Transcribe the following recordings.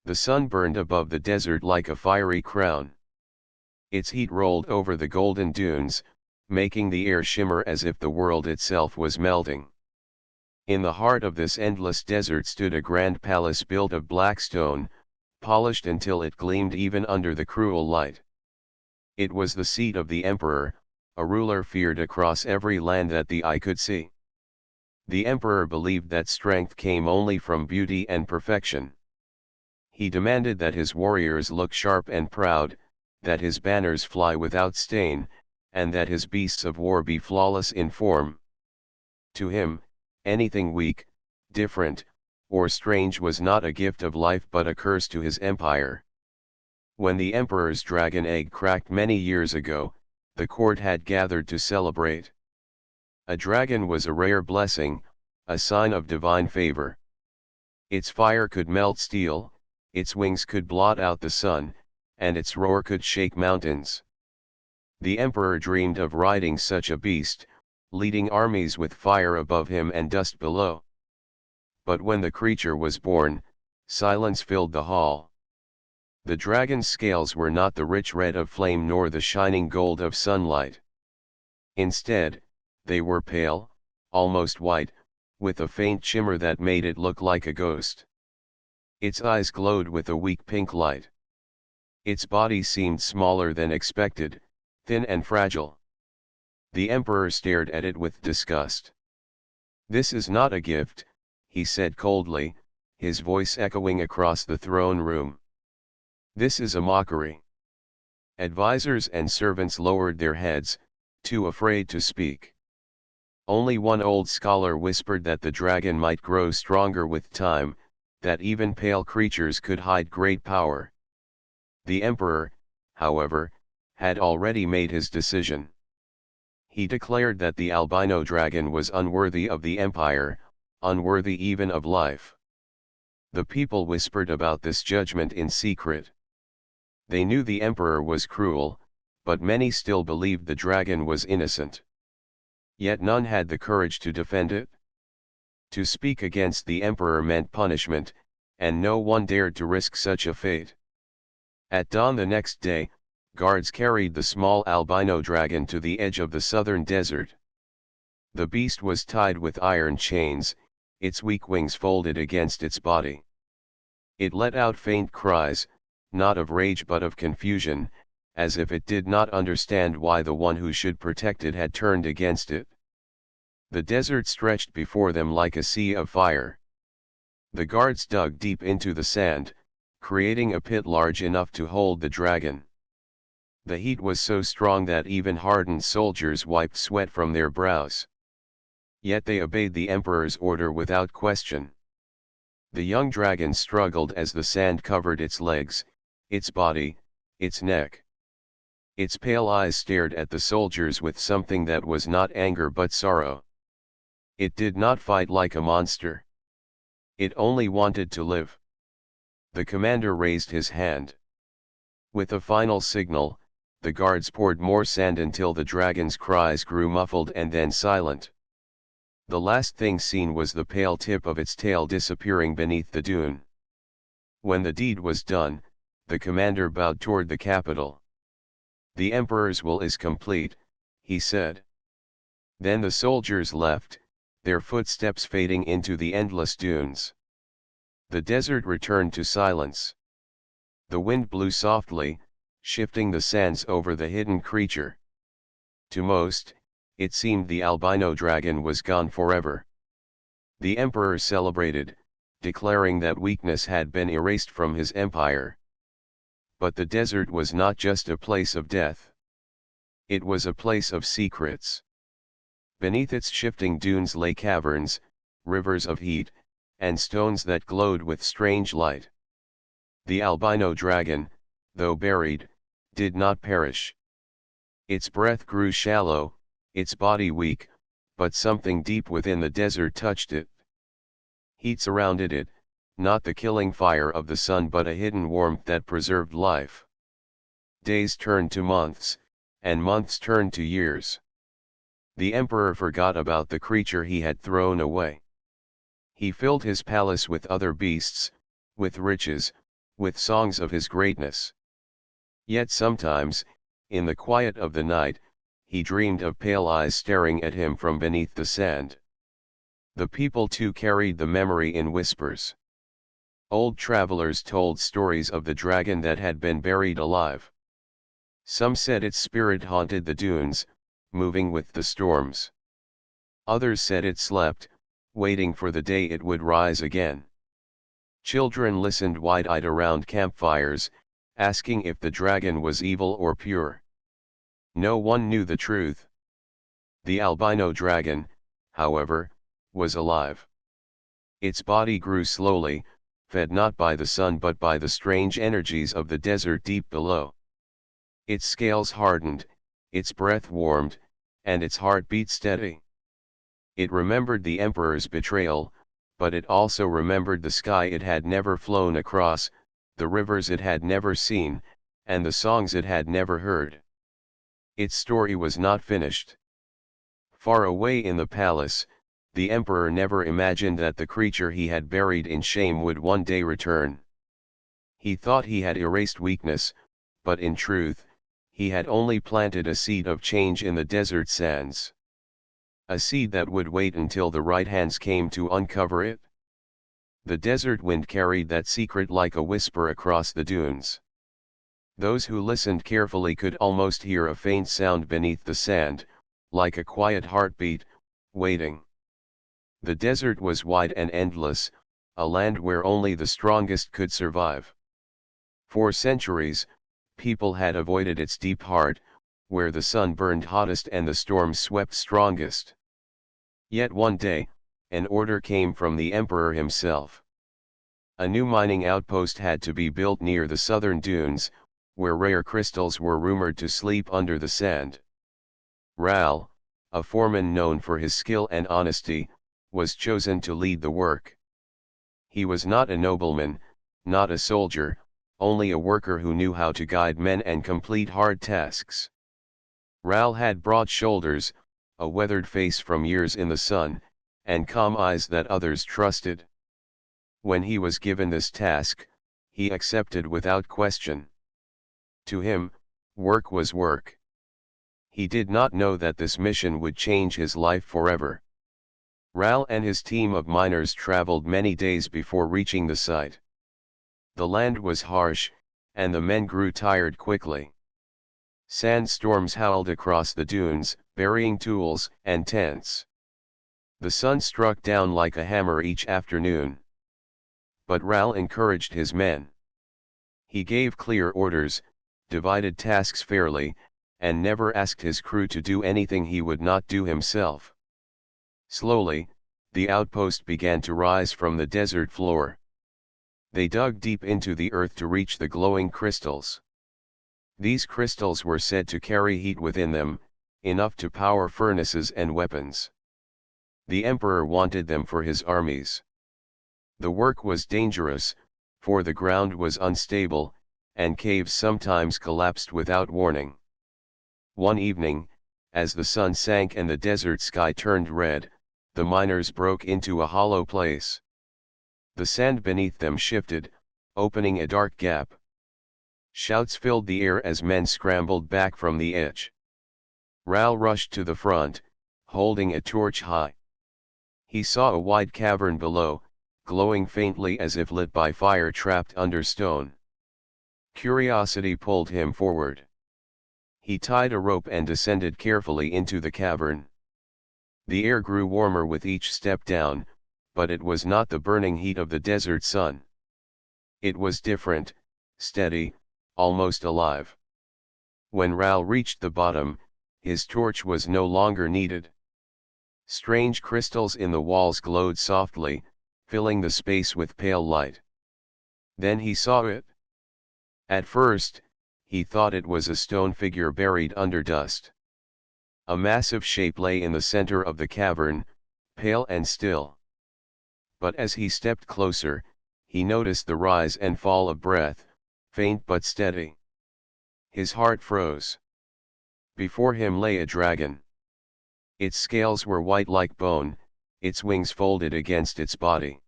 The sun burned above the desert like a fiery crown. Its heat rolled over the golden dunes, making the air shimmer as if the world itself was melting. In the heart of this endless desert stood a grand palace built of black stone, polished until it gleamed even under the cruel light. It was the seat of the emperor, a ruler feared across every land that the eye could see. The emperor believed that strength came only from beauty and perfection. He demanded that his warriors look sharp and proud, that his banners fly without stain, and that his beasts of war be flawless in form. To him, anything weak, different, or strange was not a gift of life but a curse to his empire. When the emperor's dragon egg cracked many years ago, the court had gathered to celebrate. A dragon was a rare blessing, a sign of divine favor. Its fire could melt steel, its wings could blot out the sun, and its roar could shake mountains. The emperor dreamed of riding such a beast, leading armies with fire above him and dust below. But when the creature was born, silence filled the hall. The dragon's scales were not the rich red of flame nor the shining gold of sunlight. Instead, they were pale, almost white, with a faint shimmer that made it look like a ghost. Its eyes glowed with a weak pink light. Its body seemed smaller than expected, thin and fragile. The emperor stared at it with disgust. "This is not a gift," he said coldly, his voice echoing across the throne room. "This is a mockery." Advisors and servants lowered their heads, too afraid to speak. Only one old scholar whispered that the dragon might grow stronger with time, that even pale creatures could hide great power. The emperor, however, had already made his decision. He declared that the albino dragon was unworthy of the empire, unworthy even of life. The people whispered about this judgment in secret. They knew the emperor was cruel, but many still believed the dragon was innocent. Yet none had the courage to defend it. To speak against the emperor meant punishment, and no one dared to risk such a fate. At dawn the next day, guards carried the small albino dragon to the edge of the southern desert. The beast was tied with iron chains, its weak wings folded against its body. It let out faint cries, not of rage but of confusion, as if it did not understand why the one who should protect it had turned against it. The desert stretched before them like a sea of fire. The guards dug deep into the sand, creating a pit large enough to hold the dragon. The heat was so strong that even hardened soldiers wiped sweat from their brows. Yet they obeyed the emperor's order without question. The young dragon struggled as the sand covered its legs, its body, its neck. Its pale eyes stared at the soldiers with something that was not anger but sorrow. It did not fight like a monster. It only wanted to live. The commander raised his hand. With a final signal, the guards poured more sand until the dragon's cries grew muffled and then silent. The last thing seen was the pale tip of its tail disappearing beneath the dune. When the deed was done, the commander bowed toward the capital. "The emperor's will is complete," he said. Then the soldiers left, their footsteps fading into the endless dunes. The desert returned to silence. The wind blew softly, shifting the sands over the hidden creature. To most, it seemed the albino dragon was gone forever. The emperor celebrated, declaring that weakness had been erased from his empire. But the desert was not just a place of death. It was a place of secrets. Beneath its shifting dunes lay caverns, rivers of heat, and stones that glowed with strange light. The albino dragon, though buried, did not perish. Its breath grew shallow, its body weak, but something deep within the desert touched it. Heat surrounded it, not the killing fire of the sun but a hidden warmth that preserved life. Days turned to months, and months turned to years. The emperor forgot about the creature he had thrown away. He filled his palace with other beasts, with riches, with songs of his greatness. Yet sometimes, in the quiet of the night, he dreamed of pale eyes staring at him from beneath the sand. The people too carried the memory in whispers. Old travelers told stories of the dragon that had been buried alive. Some said its spirit haunted the dunes, moving with the storms. Others said it slept, waiting for the day it would rise again. Children listened wide-eyed around campfires, asking if the dragon was evil or pure. No one knew the truth. The albino dragon, however, was alive. Its body grew slowly, fed not by the sun but by the strange energies of the desert deep below. Its scales hardened, its breath warmed, and its heart beat steady. It remembered the emperor's betrayal, but it also remembered the sky it had never flown across, the rivers it had never seen, and the songs it had never heard. Its story was not finished. Far away in the palace, the emperor never imagined that the creature he had buried in shame would one day return. He thought he had erased weakness, but in truth, he had only planted a seed of change in the desert sands. A seed that would wait until the right hands came to uncover it. The desert wind carried that secret like a whisper across the dunes. Those who listened carefully could almost hear a faint sound beneath the sand, like a quiet heartbeat, waiting. The desert was wide and endless, a land where only the strongest could survive. For centuries, people had avoided its deep heart, where the sun burned hottest and the storms swept strongest. Yet one day, an order came from the emperor himself. A new mining outpost had to be built near the southern dunes, where rare crystals were rumored to sleep under the sand. Ral, a foreman known for his skill and honesty, was chosen to lead the work. He was not a nobleman, not a soldier, only a worker who knew how to guide men and complete hard tasks. Ral had broad shoulders, a weathered face from years in the sun, and calm eyes that others trusted. When he was given this task, he accepted without question. To him, work was work. He did not know that this mission would change his life forever. Ral and his team of miners traveled many days before reaching the site. The land was harsh, and the men grew tired quickly. Sandstorms howled across the dunes, burying tools and tents. The sun struck down like a hammer each afternoon. But Ral encouraged his men. He gave clear orders, divided tasks fairly, and never asked his crew to do anything he would not do himself. Slowly, the outpost began to rise from the desert floor. They dug deep into the earth to reach the glowing crystals. These crystals were said to carry heat within them, enough to power furnaces and weapons. The emperor wanted them for his armies. The work was dangerous, for the ground was unstable, and caves sometimes collapsed without warning. One evening, as the sun sank and the desert sky turned red, the miners broke into a hollow place. The sand beneath them shifted, opening a dark gap. Shouts filled the air as men scrambled back from the edge. Ral rushed to the front, holding a torch high. He saw a wide cavern below, glowing faintly as if lit by fire trapped under stone. Curiosity pulled him forward. He tied a rope and descended carefully into the cavern. The air grew warmer with each step down, but it was not the burning heat of the desert sun. It was different, steady, almost alive. When Ral reached the bottom, his torch was no longer needed. Strange crystals in the walls glowed softly, filling the space with pale light. Then he saw it. At first, he thought it was a stone figure buried under dust. A massive shape lay in the center of the cavern, pale and still. But as he stepped closer, he noticed the rise and fall of breath, faint but steady. His heart froze. Before him lay a dragon. Its scales were white like bone, its wings folded against its body.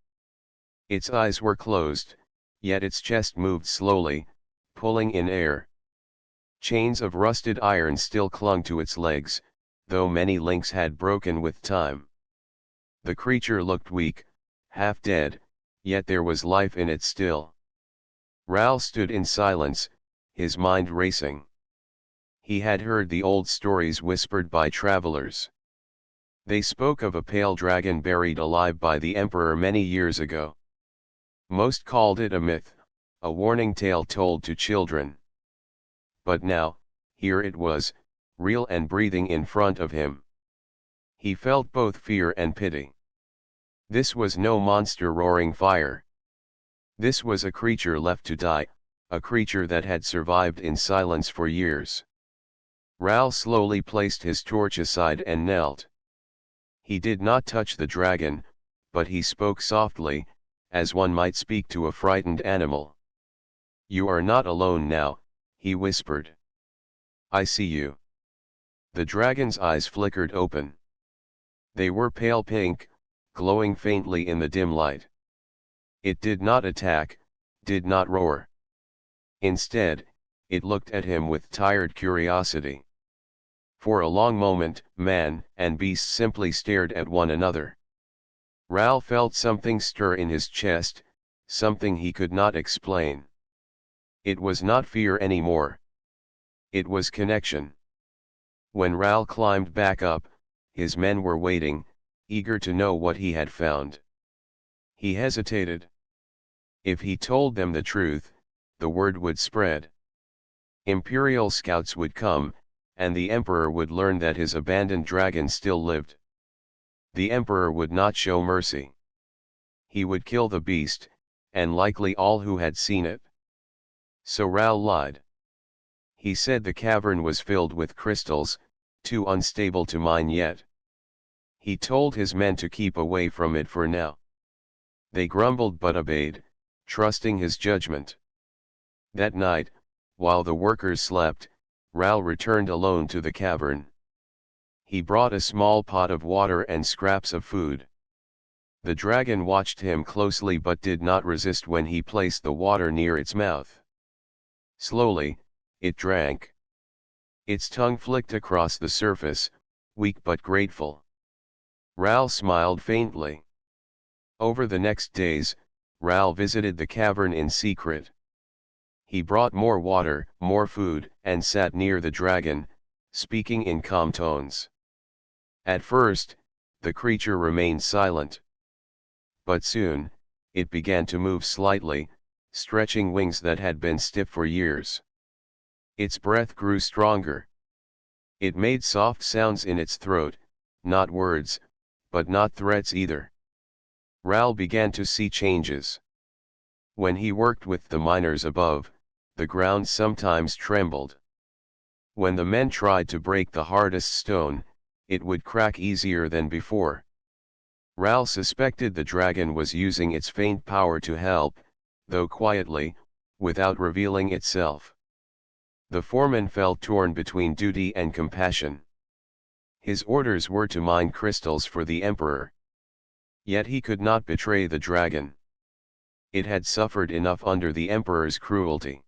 Its eyes were closed, yet its chest moved slowly, pulling in air. Chains of rusted iron still clung to its legs, though many links had broken with time. The creature looked weak, half dead, yet there was life in it still. Ral stood in silence, his mind racing. He had heard the old stories whispered by travelers. They spoke of a pale dragon buried alive by the emperor many years ago. Most called it a myth, a warning tale told to children. But now, here it was, real and breathing in front of him. He felt both fear and pity. This was no monster roaring fire. This was a creature left to die, a creature that had survived in silence for years. Ral slowly placed his torch aside and knelt. He did not touch the dragon, but he spoke softly, as one might speak to a frightened animal. "You are not alone now," he whispered. "I see you." The dragon's eyes flickered open. They were pale pink, glowing faintly in the dim light. It did not attack, did not roar. Instead, it looked at him with tired curiosity. For a long moment, man and beast simply stared at one another. Ral felt something stir in his chest, something he could not explain. It was not fear anymore. It was connection. When Ral climbed back up, his men were waiting, eager to know what he had found. He hesitated. If he told them the truth, the word would spread. Imperial scouts would come, and the Emperor would learn that his abandoned dragon still lived. The Emperor would not show mercy. He would kill the beast, and likely all who had seen it. So Ral lied. He said the cavern was filled with crystals, too unstable to mine yet. He told his men to keep away from it for now. They grumbled but obeyed, trusting his judgment. That night, while the workers slept, Ral returned alone to the cavern. He brought a small pot of water and scraps of food. The dragon watched him closely but did not resist when he placed the water near its mouth. Slowly, it drank. Its tongue flicked across the surface, weak but grateful. Ral smiled faintly. Over the next days, Ral visited the cavern in secret. He brought more water, more food, and sat near the dragon, speaking in calm tones. At first, the creature remained silent. But soon, it began to move slightly, stretching wings that had been stiff for years. Its breath grew stronger. It made soft sounds in its throat, not words, but not threats either. Ral began to see changes. When he worked with the miners above, the ground sometimes trembled. When the men tried to break the hardest stone, it would crack easier than before. Ral suspected the dragon was using its faint power to help, though quietly, without revealing itself. The foreman felt torn between duty and compassion. His orders were to mine crystals for the emperor. Yet he could not betray the dragon. It had suffered enough under the emperor's cruelty.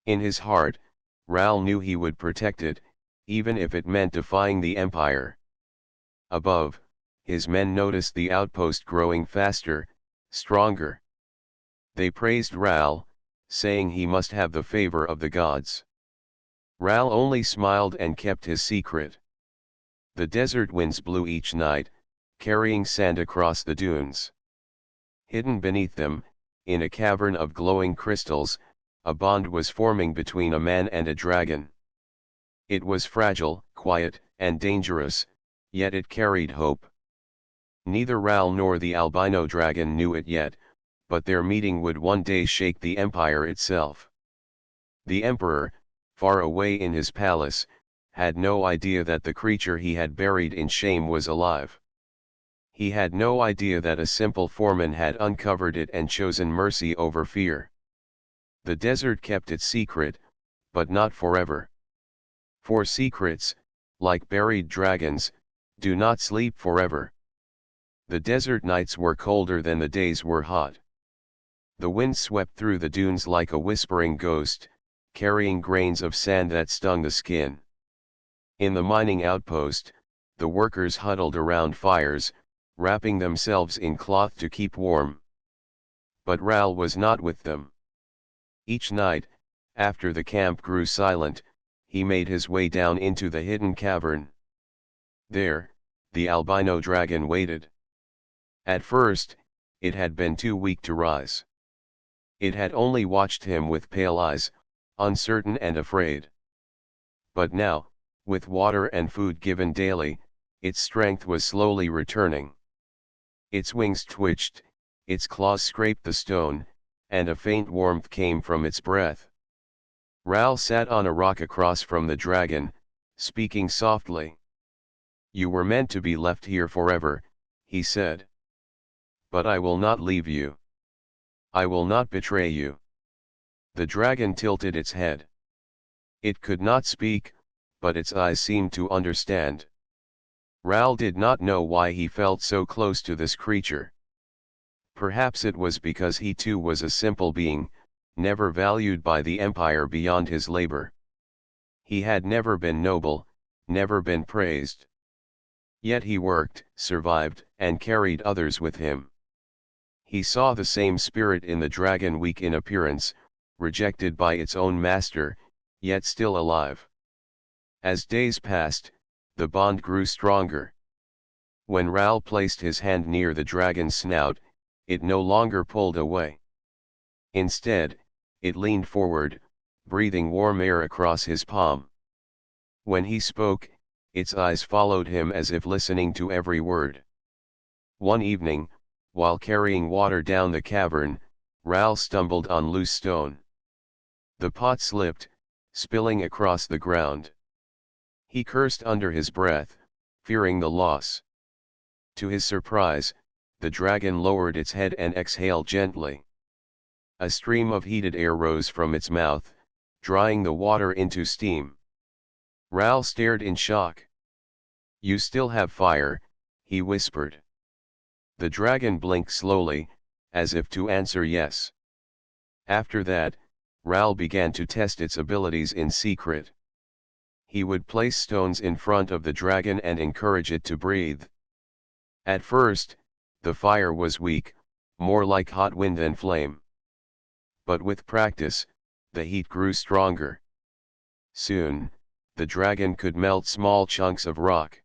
In his heart, Ral knew he would protect it, even if it meant defying the empire. Above, his men noticed the outpost growing faster, stronger. They praised Ral, saying he must have the favor of the gods. Ral only smiled and kept his secret. The desert winds blew each night, carrying sand across the dunes. Hidden beneath them, in a cavern of glowing crystals, a bond was forming between a man and a dragon. It was fragile, quiet, and dangerous, yet it carried hope. Neither Ral nor the albino dragon knew it yet, but their meeting would one day shake the empire itself. The emperor, far away in his palace, had no idea that the creature he had buried in shame was alive. He had no idea that a simple foreman had uncovered it and chosen mercy over fear. The desert kept its secret, but not forever. For secrets, like buried dragons, do not sleep forever. The desert nights were colder than the days were hot. The wind swept through the dunes like a whispering ghost, carrying grains of sand that stung the skin. In the mining outpost, the workers huddled around fires, wrapping themselves in cloth to keep warm. But Ral was not with them. Each night, after the camp grew silent, he made his way down into the hidden cavern. There, the albino dragon waited. At first, it had been too weak to rise. It had only watched him with pale eyes, uncertain and afraid. But now, with water and food given daily, its strength was slowly returning. Its wings twitched, its claws scraped the stone, and a faint warmth came from its breath. Ral sat on a rock across from the dragon, speaking softly. "You were meant to be left here forever," he said. "But I will not leave you. I will not betray you." The dragon tilted its head. It could not speak, but its eyes seemed to understand. Ral did not know why he felt so close to this creature. Perhaps it was because he too was a simple being, never valued by the empire beyond his labor. He had never been noble, never been praised. Yet he worked, survived, and carried others with him. He saw the same spirit in the dragon, weak in appearance, rejected by its own master, yet still alive. As days passed, the bond grew stronger. When Ral placed his hand near the dragon's snout, it no longer pulled away. Instead, it leaned forward, breathing warm air across his palm. When he spoke, its eyes followed him as if listening to every word. One evening, while carrying water down the cavern, Ral stumbled on loose stone. The pot slipped, spilling across the ground. He cursed under his breath, fearing the loss. To his surprise, the dragon lowered its head and exhaled gently. A stream of heated air rose from its mouth, drying the water into steam. Ral stared in shock. "You still have fire," he whispered. The dragon blinked slowly, as if to answer yes. After that, Ral began to test its abilities in secret. He would place stones in front of the dragon and encourage it to breathe. At first, the fire was weak, more like hot wind than flame. But with practice, the heat grew stronger. Soon, the dragon could melt small chunks of rock.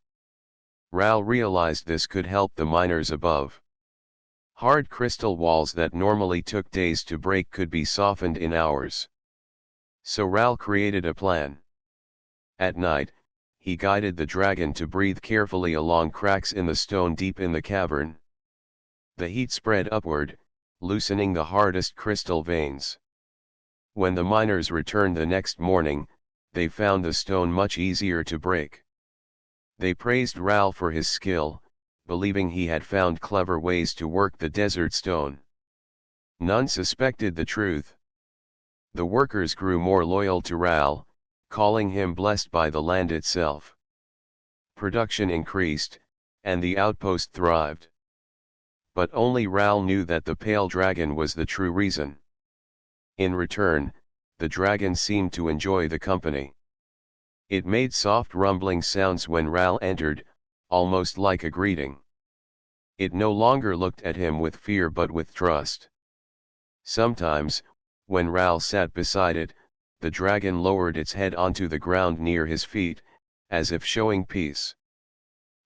Ral realized this could help the miners above. Hard crystal walls that normally took days to break could be softened in hours. So Ral created a plan. At night, he guided the dragon to breathe carefully along cracks in the stone deep in the cavern. The heat spread upward, loosening the hardest crystal veins. When the miners returned the next morning, they found the stone much easier to break. They praised Ral for his skill, believing he had found clever ways to work the desert stone. None suspected the truth. The workers grew more loyal to Ral, calling him blessed by the land itself. Production increased, and the outpost thrived. But only Ral knew that the pale dragon was the true reason. In return, the dragon seemed to enjoy the company. It made soft rumbling sounds when Ral entered, almost like a greeting. It no longer looked at him with fear but with trust. Sometimes, when Ral sat beside it, the dragon lowered its head onto the ground near his feet, as if showing peace.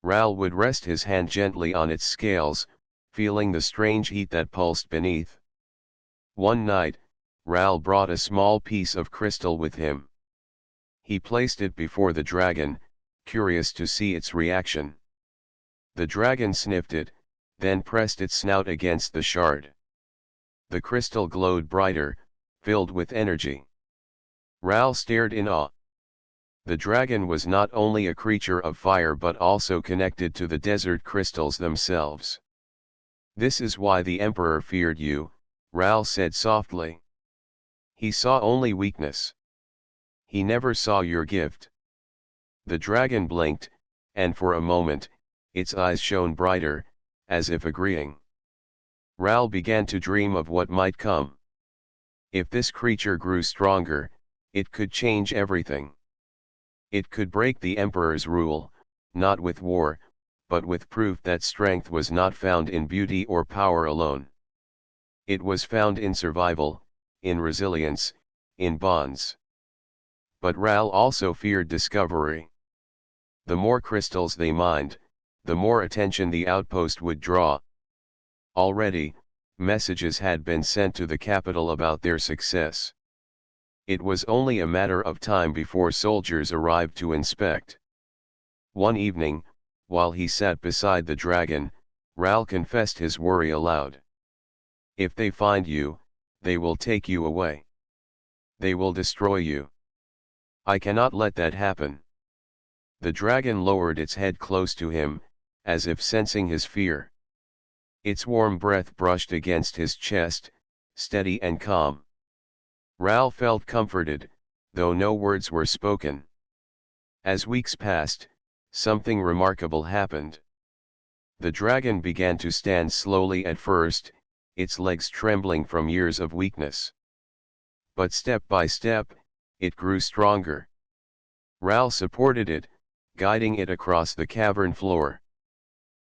Ral would rest his hand gently on its scales, feeling the strange heat that pulsed beneath. One night, Ral brought a small piece of crystal with him. He placed it before the dragon, curious to see its reaction. The dragon sniffed it, then pressed its snout against the shard. The crystal glowed brighter, filled with energy. Ral stared in awe. The dragon was not only a creature of fire but also connected to the desert crystals themselves. "This is why the Emperor feared you," Ral said softly. "He saw only weakness. He never saw your gift." The dragon blinked, and for a moment, its eyes shone brighter, as if agreeing. Ral began to dream of what might come. If this creature grew stronger, it could change everything. It could break the Emperor's rule, not with war, but with proof that strength was not found in beauty or power alone. It was found in survival, in resilience, in bonds. But Ral also feared discovery. The more crystals they mined, the more attention the outpost would draw. Already, messages had been sent to the capital about their success. It was only a matter of time before soldiers arrived to inspect. One evening, while he sat beside the dragon, Ral confessed his worry aloud. If they find you, they will take you away. They will destroy you. I cannot let that happen. The dragon lowered its head close to him, as if sensing his fear. Its warm breath brushed against his chest, steady and calm. Ral felt comforted, though no words were spoken. As weeks passed, something remarkable happened. The dragon began to stand slowly at first, its legs trembling from years of weakness. But step by step, it grew stronger. Ral supported it, guiding it across the cavern floor.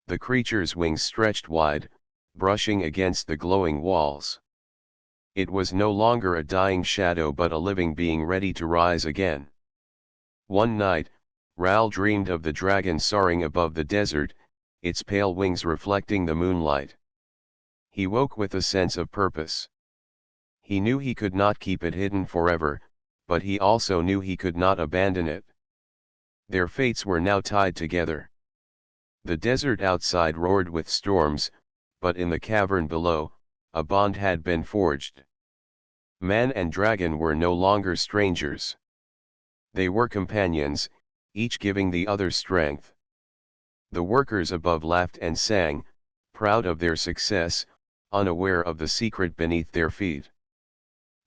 The creature's wings stretched wide, brushing against the glowing walls. It was no longer a dying shadow but a living being ready to rise again. One night, Ral dreamed of the dragon soaring above the desert, its pale wings reflecting the moonlight. He woke with a sense of purpose. He knew he could not keep it hidden forever, but he also knew he could not abandon it. Their fates were now tied together. The desert outside roared with storms, but in the cavern below, a bond had been forged. Man and dragon were no longer strangers. They were companions, each giving the other strength. The workers above laughed and sang, proud of their success, unaware of the secret beneath their feet.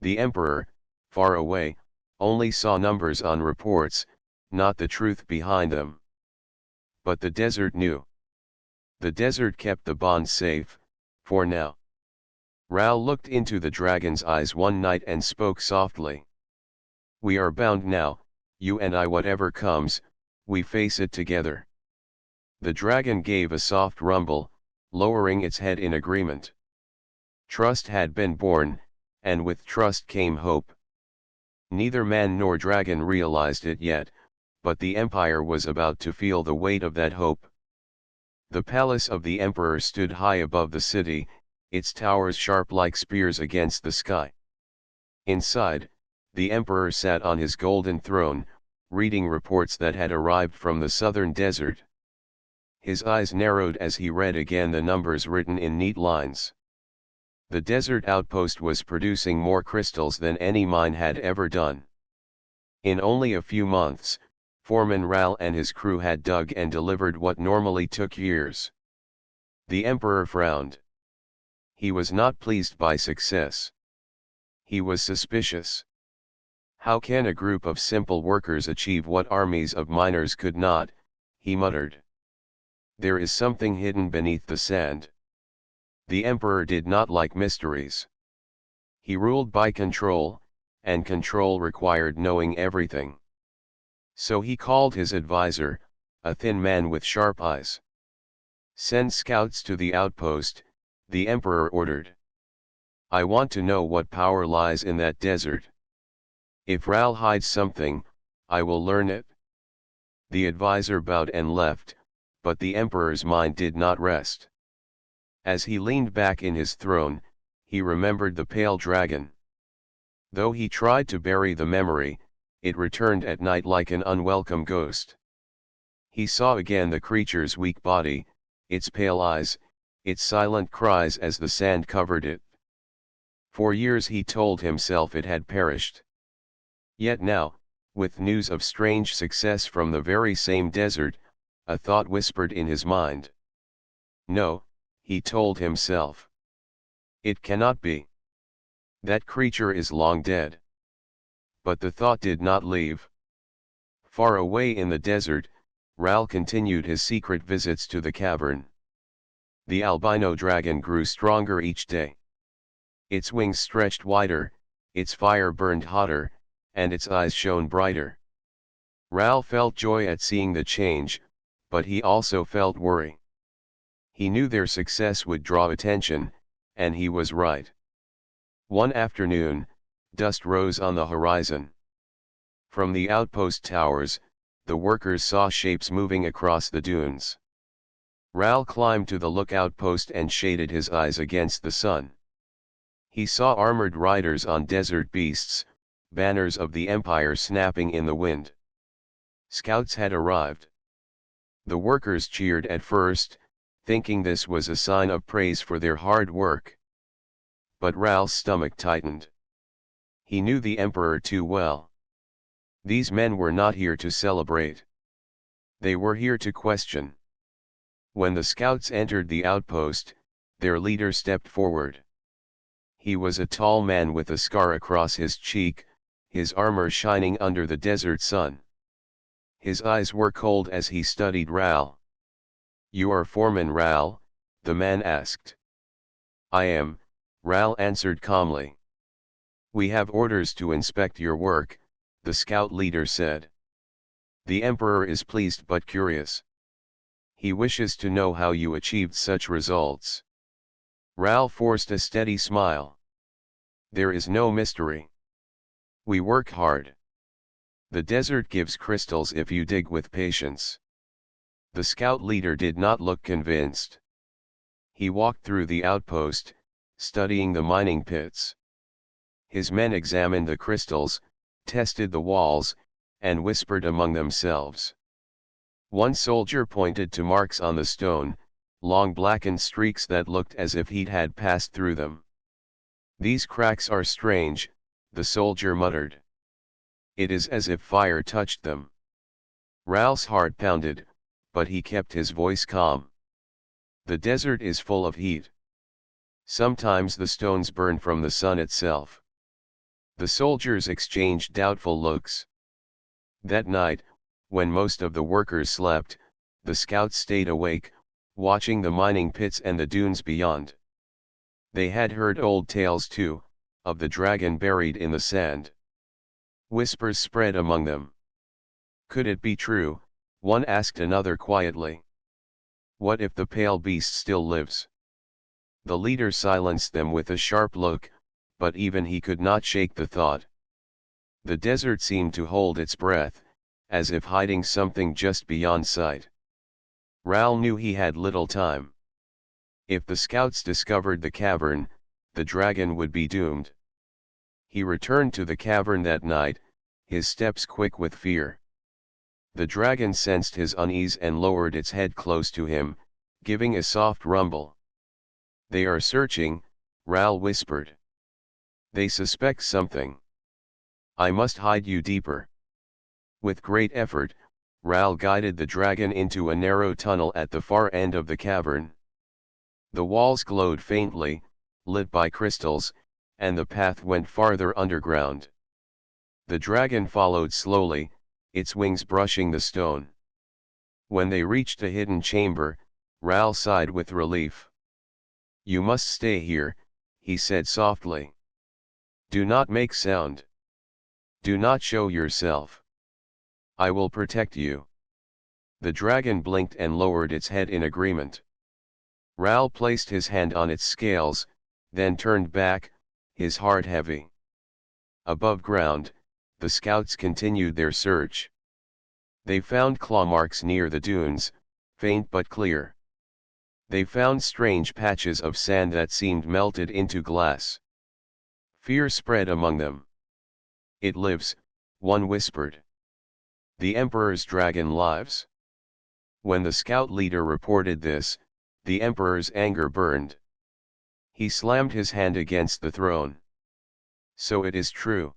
The Emperor, far away, only saw numbers on reports, not the truth behind them. But the desert knew. The desert kept the bond safe, for now. Ral looked into the dragon's eyes one night and spoke softly. We are bound now, you and I, whatever comes, we face it together. The dragon gave a soft rumble, lowering its head in agreement. Trust had been born, and with trust came hope. Neither man nor dragon realized it yet, but the Empire was about to feel the weight of that hope. The palace of the Emperor stood high above the city, its towers sharp like spears against the sky. Inside, the Emperor sat on his golden throne, reading reports that had arrived from the southern desert. His eyes narrowed as he read again the numbers written in neat lines. The desert outpost was producing more crystals than any mine had ever done. In only a few months, Foreman Ral and his crew had dug and delivered what normally took years. The Emperor frowned. He was not pleased by success. He was suspicious. How can a group of simple workers achieve what armies of miners could not, he muttered. There is something hidden beneath the sand. The Emperor did not like mysteries. He ruled by control, and control required knowing everything. So he called his advisor, a thin man with sharp eyes. Send scouts to the outpost, the Emperor ordered. I want to know what power lies in that desert. If Ral hides something, I will learn it. The advisor bowed and left, but the Emperor's mind did not rest. As he leaned back in his throne, he remembered the pale dragon. Though he tried to bury the memory, it returned at night like an unwelcome ghost. He saw again the creature's weak body, its pale eyes, its silent cries as the sand covered it. For years he told himself it had perished. Yet now, with news of strange success from the very same desert, a thought whispered in his mind. No, he told himself. It cannot be. That creature is long dead. But the thought did not leave. Far away in the desert, Ral continued his secret visits to the cavern. The albino dragon grew stronger each day. Its wings stretched wider, its fire burned hotter, and its eyes shone brighter. Ral felt joy at seeing the change, but he also felt worry. He knew their success would draw attention, and he was right. One afternoon, dust rose on the horizon. From the outpost towers, the workers saw shapes moving across the dunes. Ral climbed to the lookout post and shaded his eyes against the sun. He saw armored riders on desert beasts, banners of the Empire snapping in the wind. Scouts had arrived. The workers cheered at first, thinking this was a sign of praise for their hard work. But Ral's stomach tightened. He knew the Emperor too well. These men were not here to celebrate. They were here to question. When the scouts entered the outpost, their leader stepped forward. He was a tall man with a scar across his cheek, his armor shining under the desert sun. His eyes were cold as he studied Ral. "You are Foreman Ral?" the man asked. "I am," Ral answered calmly. "We have orders to inspect your work," the scout leader said. "The Emperor is pleased but curious. He wishes to know how you achieved such results." Ral forced a steady smile. "There is no mystery. We work hard. The desert gives crystals if you dig with patience." The scout leader did not look convinced. He walked through the outpost, studying the mining pits. His men examined the crystals, tested the walls, and whispered among themselves. One soldier pointed to marks on the stone, long blackened streaks that looked as if he'd had passed through them. "These cracks are strange," the soldier muttered. "It is as if fire touched them." Ral's heart pounded, but he kept his voice calm. "The desert is full of heat. Sometimes the stones burn from the sun itself." The soldiers exchanged doubtful looks. That night, when most of the workers slept, the scouts stayed awake, watching the mining pits and the dunes beyond. They had heard old tales too, of the dragon buried in the sand. Whispers spread among them. Could it be true? One asked another quietly. What if the pale beast still lives? The leader silenced them with a sharp look, but even he could not shake the thought. The desert seemed to hold its breath, as if hiding something just beyond sight. Ral knew he had little time. If the scouts discovered the cavern, the dragon would be doomed. He returned to the cavern that night, his steps quick with fear. The dragon sensed his unease and lowered its head close to him, giving a soft rumble. "They are searching," Ral whispered. "They suspect something. I must hide you deeper." With great effort, Ral guided the dragon into a narrow tunnel at the far end of the cavern. The walls glowed faintly, lit by crystals, and the path went farther underground. The dragon followed slowly, its wings brushing the stone. When they reached a hidden chamber, Ral sighed with relief. "You must stay here," he said softly. "Do not make sound. Do not show yourself. I will protect you." The dragon blinked and lowered its head in agreement. Ral placed his hand on its scales, then turned back, his heart heavy. Above ground, the scouts continued their search. They found claw marks near the dunes, faint but clear. They found strange patches of sand that seemed melted into glass. Fear spread among them. "It lives," one whispered. "The Emperor's dragon lives." When the scout leader reported this, the Emperor's anger burned. He slammed his hand against the throne. "So it is true.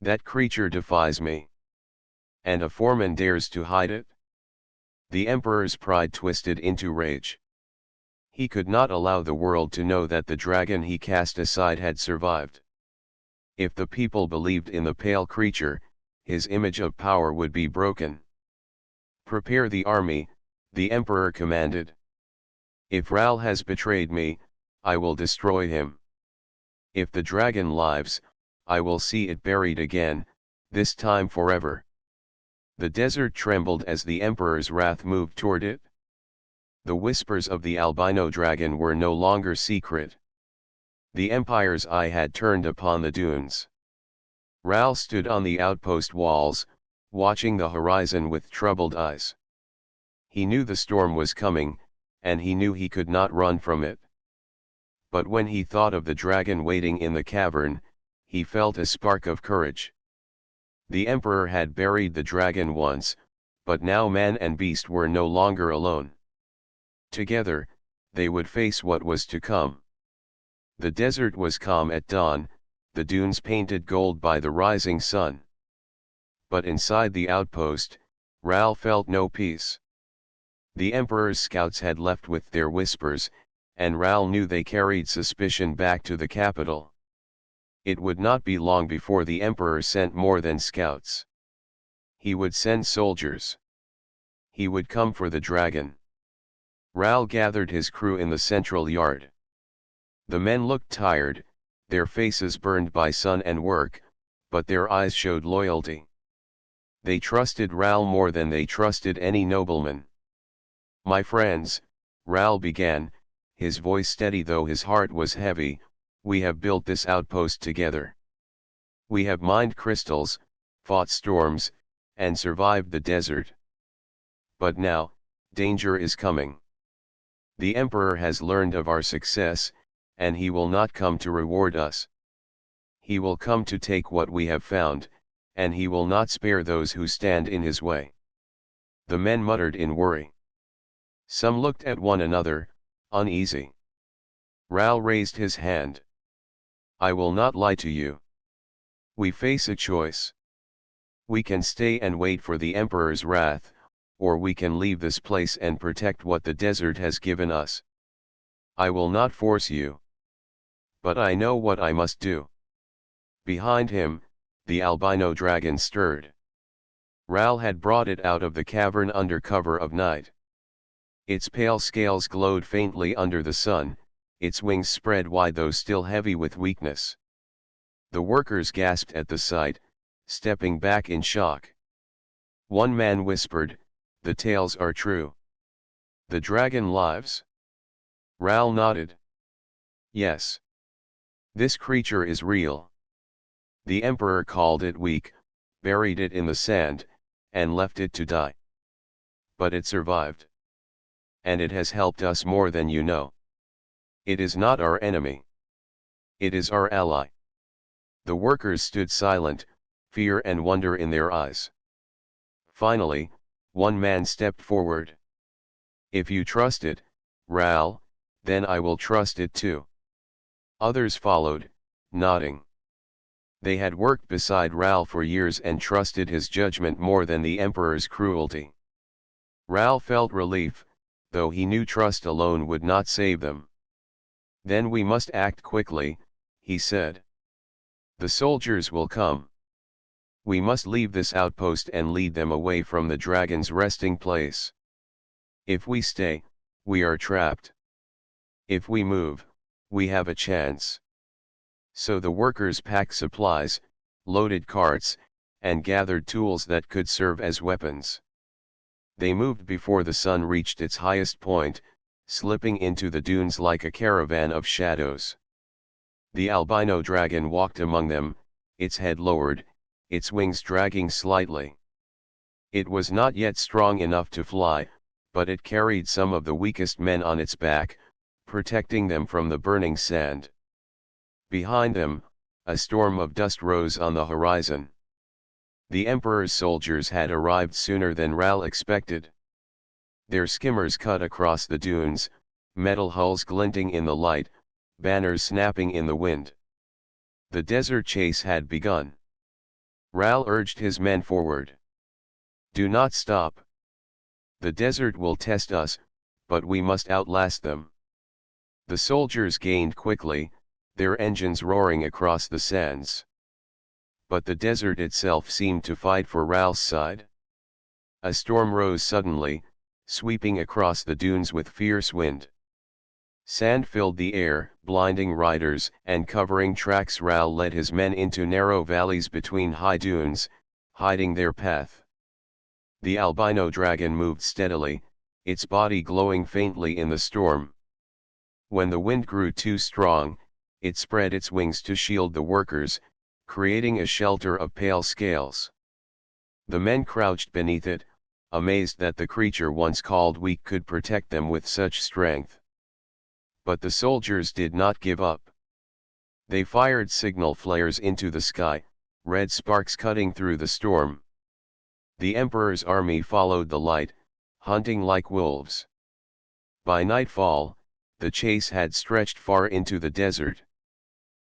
That creature defies me. And a foreman dares to hide it?" The Emperor's pride twisted into rage. He could not allow the world to know that the dragon he cast aside had survived. If the people believed in the pale creature, his image of power would be broken. "Prepare the army," the Emperor commanded. If Ral has betrayed me, I will destroy him. If the dragon lives, I will see it buried again, this time forever. The desert trembled as the Emperor's wrath moved toward it. The whispers of the albino dragon were no longer secret. The Empire's eye had turned upon the dunes. Ral stood on the outpost walls, watching the horizon with troubled eyes. He knew the storm was coming, and he knew he could not run from it. But when he thought of the dragon waiting in the cavern, he felt a spark of courage. The Emperor had buried the dragon once, but now man and beast were no longer alone. Together, they would face what was to come. The desert was calm at dawn, the dunes painted gold by the rising sun. But inside the outpost, Ral felt no peace. The Emperor's scouts had left with their whispers, and Ral knew they carried suspicion back to the capital. It would not be long before the Emperor sent more than scouts. He would send soldiers. He would come for the dragon. Ral gathered his crew in the central yard. The men looked tired, their faces burned by sun and work, but their eyes showed loyalty. They trusted Ral more than they trusted any nobleman. "My friends," Ral began, his voice steady though his heart was heavy, "we have built this outpost together. We have mined crystals, fought storms, and survived the desert. But now, danger is coming. The Emperor has learned of our success, and he will not come to reward us. He will come to take what we have found, and he will not spare those who stand in his way." The men muttered in worry. Some looked at one another, uneasy. Ral raised his hand. "I will not lie to you. We face a choice. We can stay and wait for the Emperor's wrath, or we can leave this place and protect what the desert has given us. I will not force you. But I know what I must do." Behind him, the albino dragon stirred. Ral had brought it out of the cavern under cover of night. Its pale scales glowed faintly under the sun, its wings spread wide though still heavy with weakness. The workers gasped at the sight, stepping back in shock. One man whispered, "The tales are true. The dragon lives?" Ral nodded. "Yes. This creature is real. The Emperor called it weak, buried it in the sand, and left it to die. But it survived. And it has helped us more than you know. It is not our enemy. It is our ally." The workers stood silent, fear and wonder in their eyes. Finally, one man stepped forward. "If you trust it, Ral, then I will trust it too." Others followed, nodding. They had worked beside Ral for years and trusted his judgment more than the Emperor's cruelty. Ral felt relief, though he knew trust alone would not save them. "Then we must act quickly," he said. "The soldiers will come. We must leave this outpost and lead them away from the dragon's resting place. If we stay, we are trapped. If we move, we have a chance." So the workers packed supplies, loaded carts, and gathered tools that could serve as weapons. They moved before the sun reached its highest point, slipping into the dunes like a caravan of shadows. The albino dragon walked among them, its head lowered, its wings dragging slightly. It was not yet strong enough to fly, but it carried some of the weakest men on its back, protecting them from the burning sand. Behind them, a storm of dust rose on the horizon. The Emperor's soldiers had arrived sooner than Ral expected. Their skimmers cut across the dunes, metal hulls glinting in the light, banners snapping in the wind. The desert chase had begun. Ral urged his men forward. "Do not stop. The desert will test us, but we must outlast them." The soldiers gained quickly, their engines roaring across the sands. But the desert itself seemed to fight for Ral's side. A storm rose suddenly, sweeping across the dunes with fierce wind. Sand filled the air, blinding riders, and covering tracks. Ral led his men into narrow valleys between high dunes, hiding their path. The albino dragon moved steadily, its body glowing faintly in the storm. When the wind grew too strong, it spread its wings to shield the workers, creating a shelter of pale scales. The men crouched beneath it, amazed that the creature once called weak could protect them with such strength. But the soldiers did not give up. They fired signal flares into the sky, red sparks cutting through the storm. The Emperor's army followed the light, hunting like wolves. By nightfall, the chase had stretched far into the desert.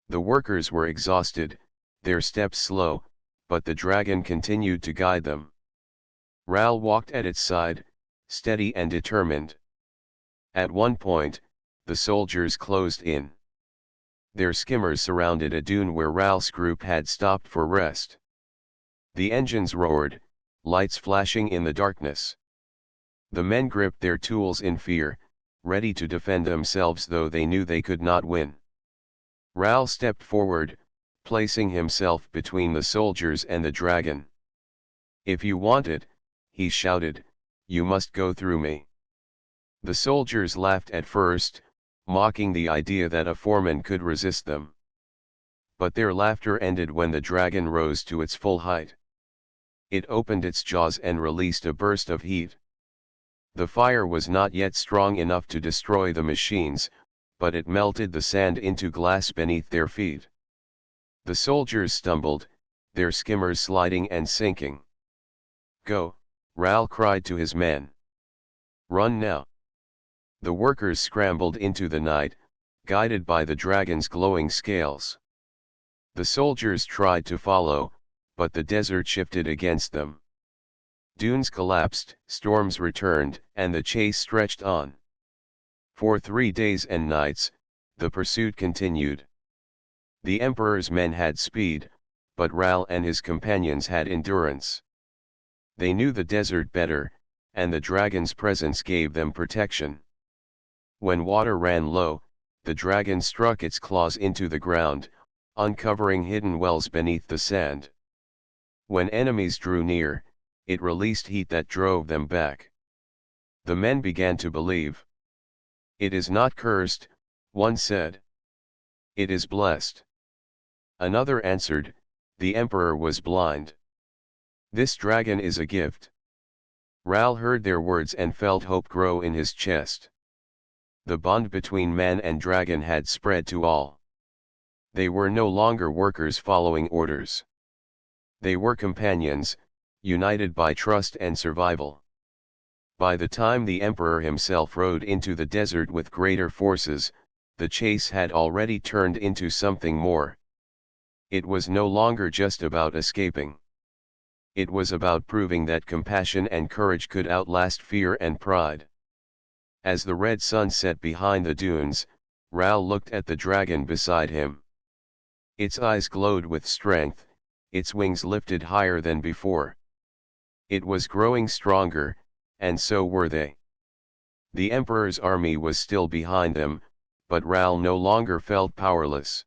The workers were exhausted, their steps slow, but the dragon continued to guide them. Ral walked at its side, steady and determined. At one point, the soldiers closed in. Their skimmers surrounded a dune where Ral's group had stopped for rest. The engines roared, lights flashing in the darkness. The men gripped their tools in fear, ready to defend themselves though they knew they could not win. Ral stepped forward, placing himself between the soldiers and the dragon. "If you want it," he shouted, "you must go through me." The soldiers laughed at first, mocking the idea that a foreman could resist them. But their laughter ended when the dragon rose to its full height. It opened its jaws and released a burst of heat. The fire was not yet strong enough to destroy the machines, but it melted the sand into glass beneath their feet. The soldiers stumbled, their skimmers sliding and sinking. "Go," Ral cried to his men. "Run now." The workers scrambled into the night, guided by the dragon's glowing scales. The soldiers tried to follow, but the desert shifted against them. Dunes collapsed, storms returned, and the chase stretched on. For 3 days and nights, the pursuit continued. The Emperor's men had speed, but Ral and his companions had endurance. They knew the desert better, and the dragon's presence gave them protection. When water ran low, the dragon struck its claws into the ground, uncovering hidden wells beneath the sand. When enemies drew near, it released heat that drove them back. The men began to believe. "It is not cursed," one said. "It is blessed." Another answered, "The Emperor was blind. This dragon is a gift." Ral heard their words and felt hope grow in his chest. The bond between man and dragon had spread to all. They were no longer workers following orders. They were companions, united by trust and survival. By the time the Emperor himself rode into the desert with greater forces, the chase had already turned into something more. It was no longer just about escaping. It was about proving that compassion and courage could outlast fear and pride. As the red sun set behind the dunes, Ral looked at the dragon beside him. Its eyes glowed with strength, its wings lifted higher than before. It was growing stronger, and so were they. The Emperor's army was still behind them, but Ral no longer felt powerless.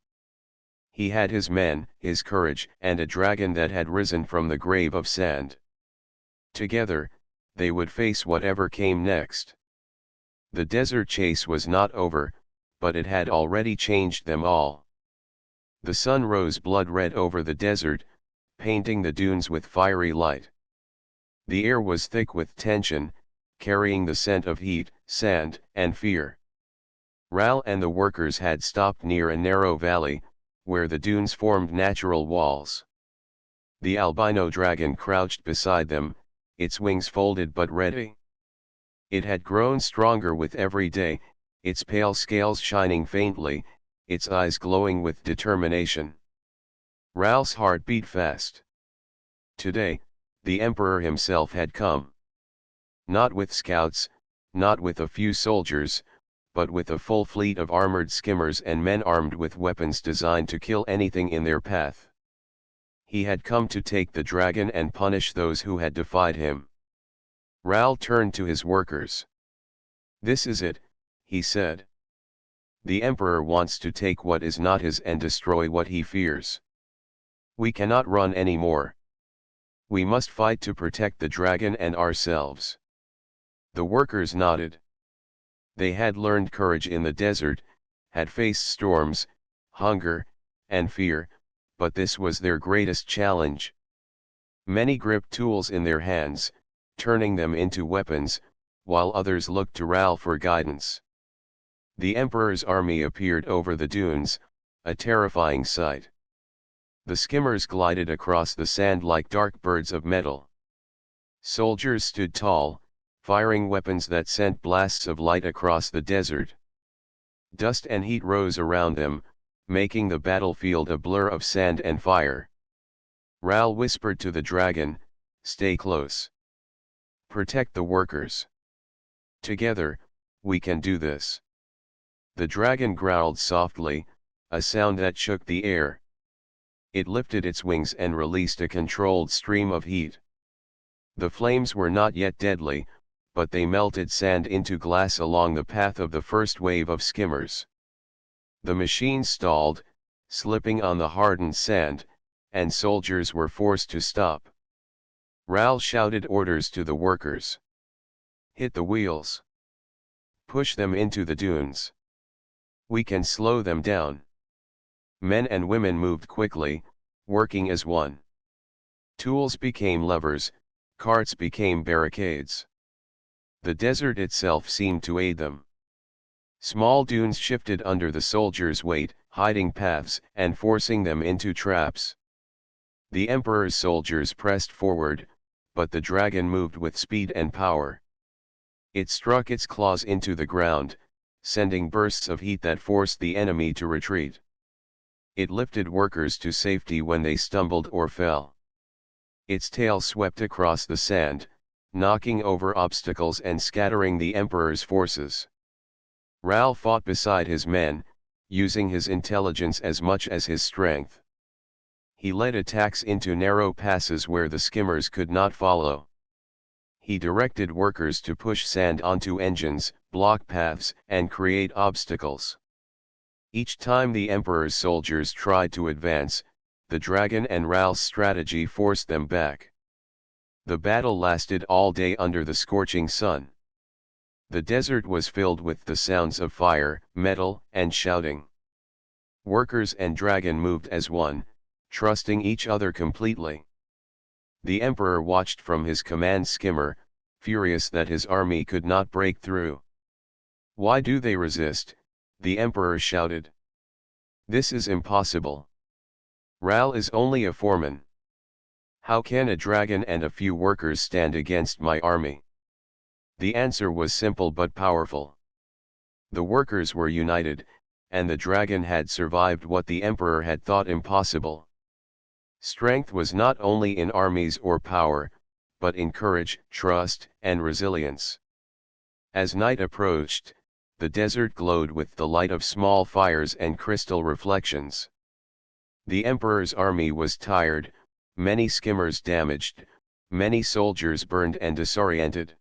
He had his men, his courage, and a dragon that had risen from the grave of sand. Together, they would face whatever came next. The desert chase was not over, but it had already changed them all. The sun rose blood-red over the desert, painting the dunes with fiery light. The air was thick with tension, carrying the scent of heat, sand, and fear. Ral and the workers had stopped near a narrow valley, where the dunes formed natural walls. The albino dragon crouched beside them, its wings folded but ready. It had grown stronger with every day, its pale scales shining faintly, its eyes glowing with determination. Ral's heart beat fast. Today, the Emperor himself had come. Not with scouts, not with a few soldiers, but with a full fleet of armored skimmers and men armed with weapons designed to kill anything in their path. He had come to take the dragon and punish those who had defied him. Ral turned to his workers. "This is it," he said. The Emperor wants to take what is not his and destroy what he fears. We cannot run anymore. We must fight to protect the dragon and ourselves. The workers nodded. They had learned courage in the desert, had faced storms, hunger, and fear, but this was their greatest challenge. Many gripped tools in their hands, turning them into weapons, while others looked to Ral for guidance. The Emperor's army appeared over the dunes, a terrifying sight. The skimmers glided across the sand like dark birds of metal. Soldiers stood tall, firing weapons that sent blasts of light across the desert. Dust and heat rose around them, making the battlefield a blur of sand and fire. Ral whispered to the dragon, "Stay close. Protect the workers. Together, we can do this." The dragon growled softly, a sound that shook the air. It lifted its wings and released a controlled stream of heat. The flames were not yet deadly, but they melted sand into glass along the path of the first wave of skimmers. The machine stalled, slipping on the hardened sand, and soldiers were forced to stop. Ral shouted orders to the workers. "Hit the wheels. Push them into the dunes. We can slow them down." Men and women moved quickly, working as one. Tools became levers, carts became barricades. The desert itself seemed to aid them. Small dunes shifted under the soldiers' weight, hiding paths and forcing them into traps. The Emperor's soldiers pressed forward, but the dragon moved with speed and power. It struck its claws into the ground, sending bursts of heat that forced the enemy to retreat. It lifted workers to safety when they stumbled or fell. Its tail swept across the sand, knocking over obstacles and scattering the Emperor's forces. Ral fought beside his men, using his intelligence as much as his strength. He led attacks into narrow passes where the skimmers could not follow. He directed workers to push sand onto engines, block paths, and create obstacles. Each time the Emperor's soldiers tried to advance, the dragon and Ral's strategy forced them back. The battle lasted all day under the scorching sun. The desert was filled with the sounds of fire, metal, and shouting. Workers and dragon moved as one, trusting each other completely. The Emperor watched from his command skimmer, furious that his army could not break through. "Why do they resist?" the Emperor shouted. "This is impossible. Ral is only a foreman. How can a dragon and a few workers stand against my army?" The answer was simple but powerful. The workers were united, and the dragon had survived what the Emperor had thought impossible. Strength was not only in armies or power, but in courage, trust, and resilience. As night approached, the desert glowed with the light of small fires and crystal reflections. The Emperor's army was tired, many skimmers damaged, many soldiers burned and disoriented.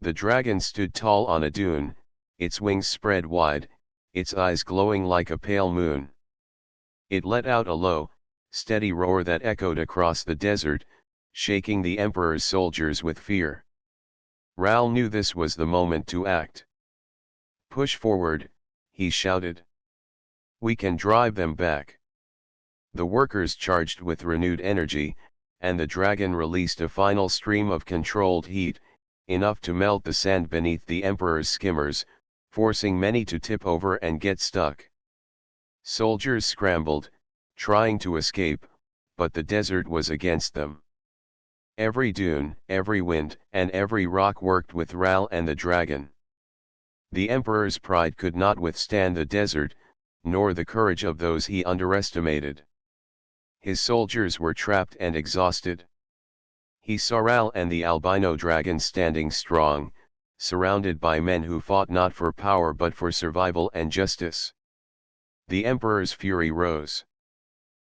The dragon stood tall on a dune, its wings spread wide, its eyes glowing like a pale moon. It let out a low, steady roar that echoed across the desert, shaking the Emperor's soldiers with fear. Ral knew this was the moment to act. "Push forward," he shouted. "We can drive them back." The workers charged with renewed energy, and the dragon released a final stream of controlled heat, enough to melt the sand beneath the Emperor's skimmers, forcing many to tip over and get stuck. Soldiers scrambled, trying to escape, but the desert was against them. Every dune, every wind, and every rock worked with Ral and the dragon. The Emperor's pride could not withstand the desert, nor the courage of those he underestimated. His soldiers were trapped and exhausted. He saw Ral and the albino dragon standing strong, surrounded by men who fought not for power but for survival and justice. The Emperor's fury rose.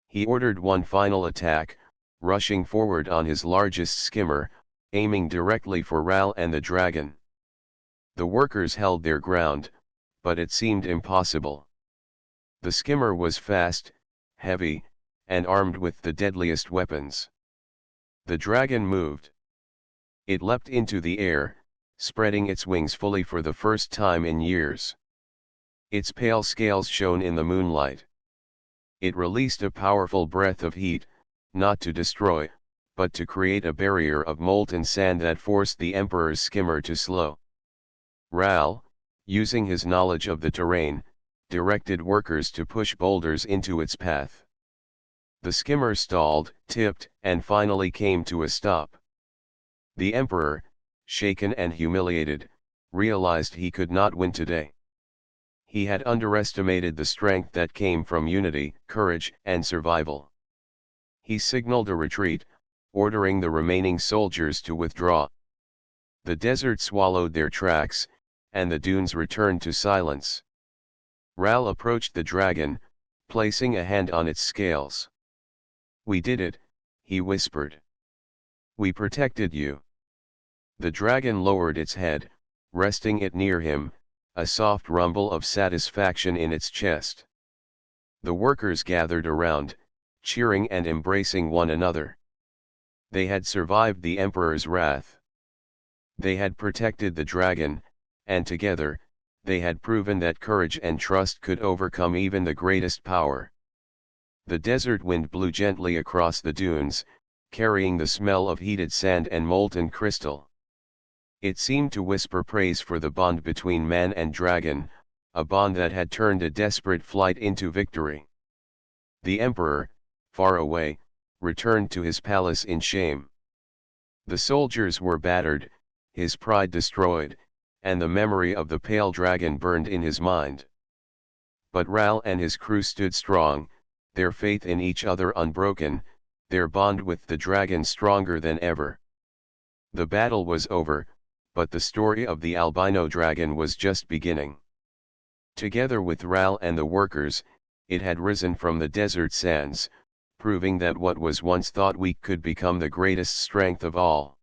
He ordered one final attack, rushing forward on his largest skimmer, aiming directly for Ral and the dragon. The workers held their ground, but it seemed impossible. The skimmer was fast, heavy, and armed with the deadliest weapons. The dragon moved. It leapt into the air, spreading its wings fully for the first time in years. Its pale scales shone in the moonlight. It released a powerful breath of heat, not to destroy, but to create a barrier of molten sand that forced the Emperor's skimmer to slow. Ral, using his knowledge of the terrain, directed workers to push boulders into its path. The skimmer stalled, tipped, and finally came to a stop. The Emperor, shaken and humiliated, realized he could not win today. He had underestimated the strength that came from unity, courage, and survival. He signaled a retreat, ordering the remaining soldiers to withdraw. The desert swallowed their tracks, and the dunes returned to silence. Ral approached the dragon, placing a hand on its scales. "We did it," he whispered. "We protected you." The dragon lowered its head, resting it near him, a soft rumble of satisfaction in its chest. The workers gathered around, cheering and embracing one another. They had survived the Emperor's wrath. They had protected the dragon, and together, they had proven that courage and trust could overcome even the greatest power. The desert wind blew gently across the dunes, carrying the smell of heated sand and molten crystal. It seemed to whisper praise for the bond between man and dragon, a bond that had turned a desperate flight into victory. The Emperor, far away, returned to his palace in shame. The soldiers were battered, his pride destroyed, and the memory of the pale dragon burned in his mind. But Ral and his crew stood strong, their faith in each other unbroken, their bond with the dragon stronger than ever. The battle was over, but the story of the albino dragon was just beginning. Together with Ral and the workers, it had risen from the desert sands, proving that what was once thought weak could become the greatest strength of all.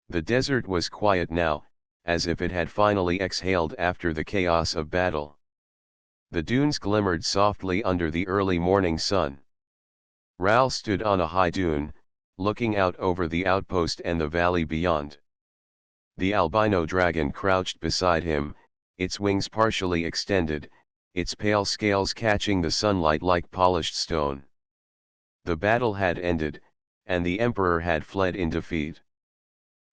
The desert was quiet now, as if it had finally exhaled after the chaos of battle. The dunes glimmered softly under the early morning sun. Ral stood on a high dune, looking out over the outpost and the valley beyond. The albino dragon crouched beside him, its wings partially extended, its pale scales catching the sunlight like polished stone. The battle had ended, and the Emperor had fled in defeat.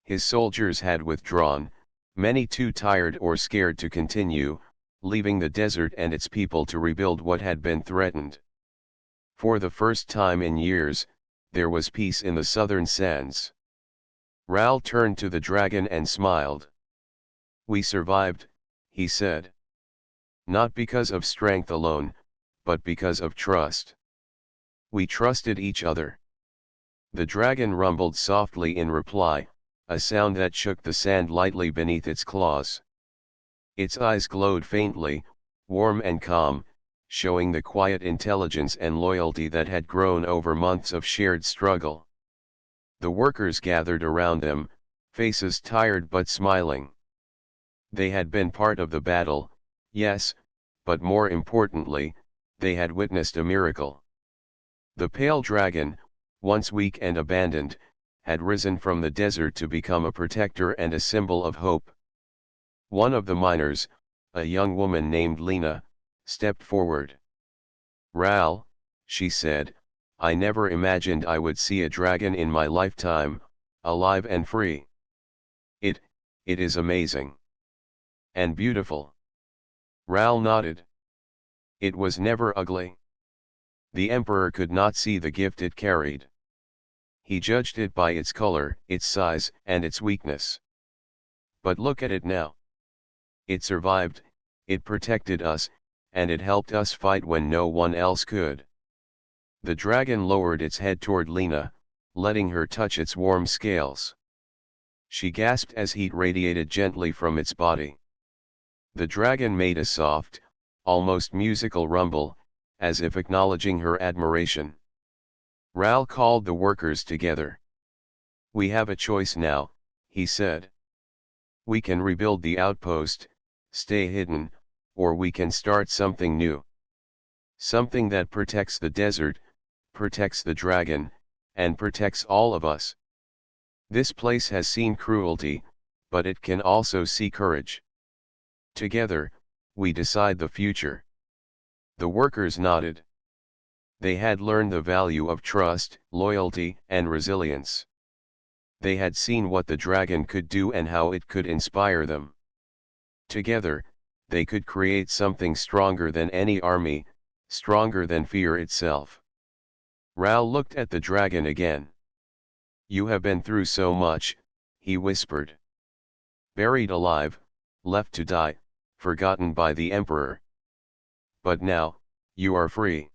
His soldiers had withdrawn, many too tired or scared to continue, leaving the desert and its people to rebuild what had been threatened. For the first time in years, there was peace in the southern sands. Ral turned to the dragon and smiled. "We survived," he said. "Not because of strength alone, but because of trust. We trusted each other." The dragon rumbled softly in reply, a sound that shook the sand lightly beneath its claws. Its eyes glowed faintly, warm and calm, showing the quiet intelligence and loyalty that had grown over months of shared struggle. The workers gathered around them, faces tired but smiling. They had been part of the battle, yes, but more importantly, they had witnessed a miracle. The pale dragon, once weak and abandoned, had risen from the desert to become a protector and a symbol of hope. One of the miners, a young woman named Lena, stepped forward. "Ral," she said, "I never imagined I would see a dragon in my lifetime, alive and free. It is amazing. And beautiful." Ral nodded. "It was never ugly." The Emperor could not see the gift it carried. He judged it by its color, its size, and its weakness. "But look at it now. It survived, it protected us, and it helped us fight when no one else could." The dragon lowered its head toward Lena, letting her touch its warm scales. She gasped as heat radiated gently from its body. The dragon made a soft, almost musical rumble, as if acknowledging her admiration. Ral called the workers together. "We have a choice now," he said. "We can rebuild the outpost, stay hidden, or we can start something new. Something that protects the desert, protects the dragon, and protects all of us. This place has seen cruelty, but it can also see courage. Together, we decide the future." The workers nodded. They had learned the value of trust, loyalty, and resilience. They had seen what the dragon could do and how it could inspire them. Together, they could create something stronger than any army, stronger than fear itself. Raoul looked at the dragon again. "You have been through so much," he whispered. "Buried alive, left to die, forgotten by the emperor. But now, you are free.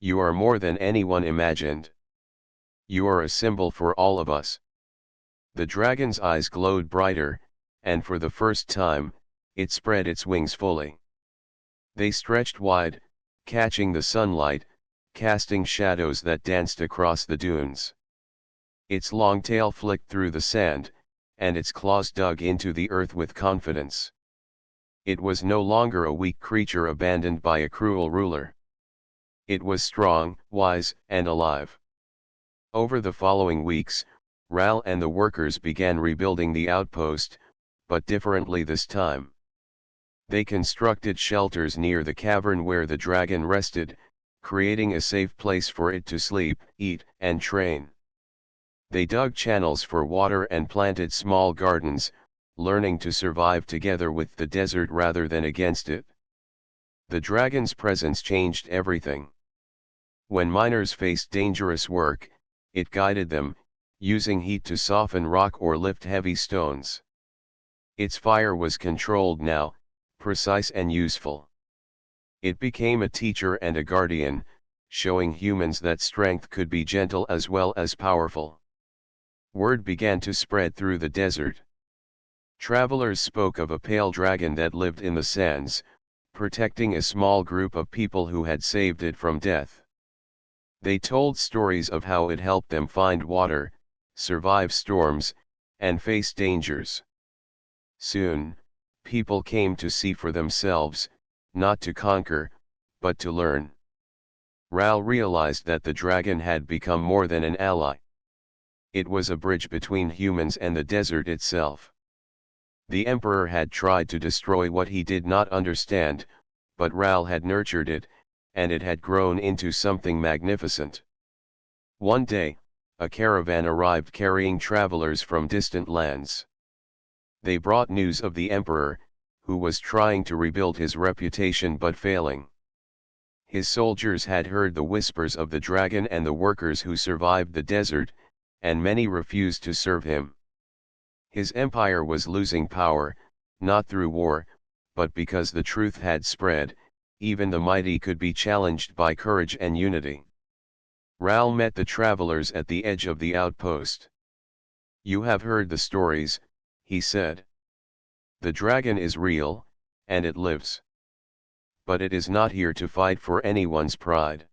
You are more than anyone imagined. You are a symbol for all of us." The dragon's eyes glowed brighter, and for the first time, it spread its wings fully. They stretched wide, catching the sunlight, casting shadows that danced across the dunes. Its long tail flicked through the sand, and its claws dug into the earth with confidence. It was no longer a weak creature abandoned by a cruel ruler. It was strong, wise, and alive. Over the following weeks, Raoul and the workers began rebuilding the outpost, but differently this time. They constructed shelters near the cavern where the dragon rested, creating a safe place for it to sleep, eat, and train. They dug channels for water and planted small gardens, learning to survive together with the desert rather than against it. The dragon's presence changed everything. When miners faced dangerous work, it guided them, using heat to soften rock or lift heavy stones. Its fire was controlled now, precise and useful. It became a teacher and a guardian, showing humans that strength could be gentle as well as powerful. Word began to spread through the desert. Travelers spoke of a pale dragon that lived in the sands, protecting a small group of people who had saved it from death. They told stories of how it helped them find water, survive storms, and face dangers. Soon, people came to see for themselves, not to conquer, but to learn. Raoul realized that the dragon had become more than an ally. It was a bridge between humans and the desert itself. The emperor had tried to destroy what he did not understand, but Raoul had nurtured it, and it had grown into something magnificent. One day, a caravan arrived carrying travelers from distant lands. They brought news of the emperor, who was trying to rebuild his reputation but failing. His soldiers had heard the whispers of the dragon and the workers who survived the desert, and many refused to serve him. His empire was losing power, not through war, but because the truth had spread. Even the mighty could be challenged by courage and unity. Raoul met the travelers at the edge of the outpost. "You have heard the stories," he said. "The dragon is real, and it lives. But it is not here to fight for anyone's pride.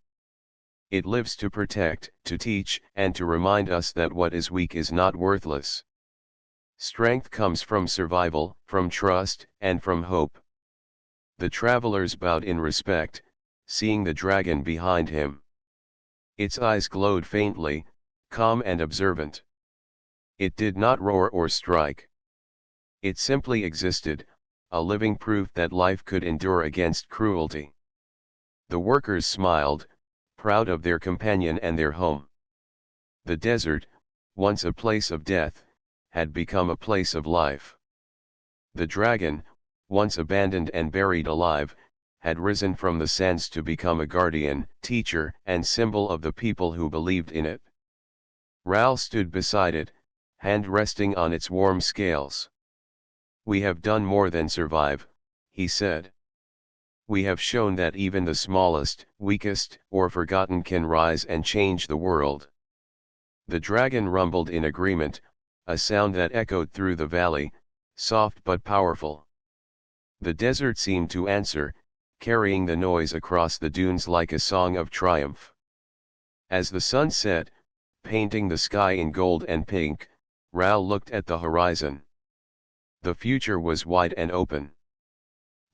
It lives to protect, to teach, and to remind us that what is weak is not worthless. Strength comes from survival, from trust, and from hope." The travelers bowed in respect, seeing the dragon behind him. Its eyes glowed faintly, calm and observant. It did not roar or strike. It simply existed, a living proof that life could endure against cruelty. The workers smiled, proud of their companion and their home. The desert, once a place of death, had become a place of life. The dragon, once abandoned and buried alive, had risen from the sands to become a guardian, teacher, and symbol of the people who believed in it. Raoul stood beside it, hand resting on its warm scales. "We have done more than survive," he said. "We have shown that even the smallest, weakest, or forgotten can rise and change the world." The dragon rumbled in agreement, a sound that echoed through the valley, soft but powerful. The desert seemed to answer, carrying the noise across the dunes like a song of triumph. As the sun set, painting the sky in gold and pink, Raoul looked at the horizon. The future was wide and open.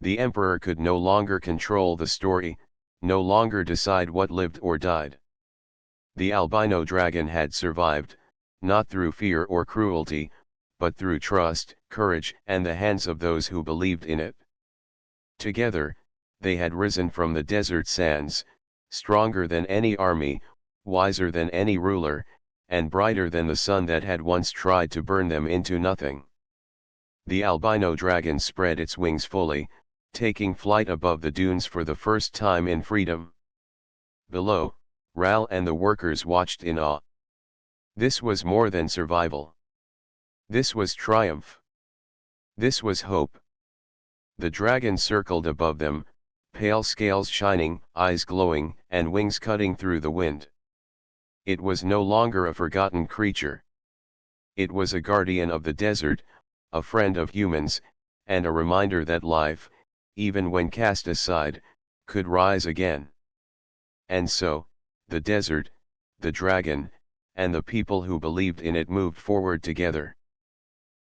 The emperor could no longer control the story, no longer decide what lived or died. The albino dragon had survived, not through fear or cruelty, but through trust, courage, and the hands of those who believed in it. Together, they had risen from the desert sands, stronger than any army, wiser than any ruler, and brighter than the sun that had once tried to burn them into nothing. The albino dragon spread its wings fully, taking flight above the dunes for the first time in freedom. Below, Ral and the workers watched in awe. This was more than survival. This was triumph. This was hope. The dragon circled above them, pale scales shining, eyes glowing, and wings cutting through the wind. It was no longer a forgotten creature. It was a guardian of the desert, a friend of humans, and a reminder that life, even when cast aside, could rise again. And so, the desert, the dragon, and the people who believed in it moved forward together.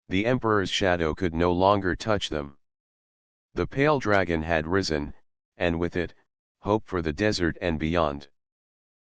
The emperor's shadow could no longer touch them. The pale dragon had risen, and with it, hope for the desert and beyond.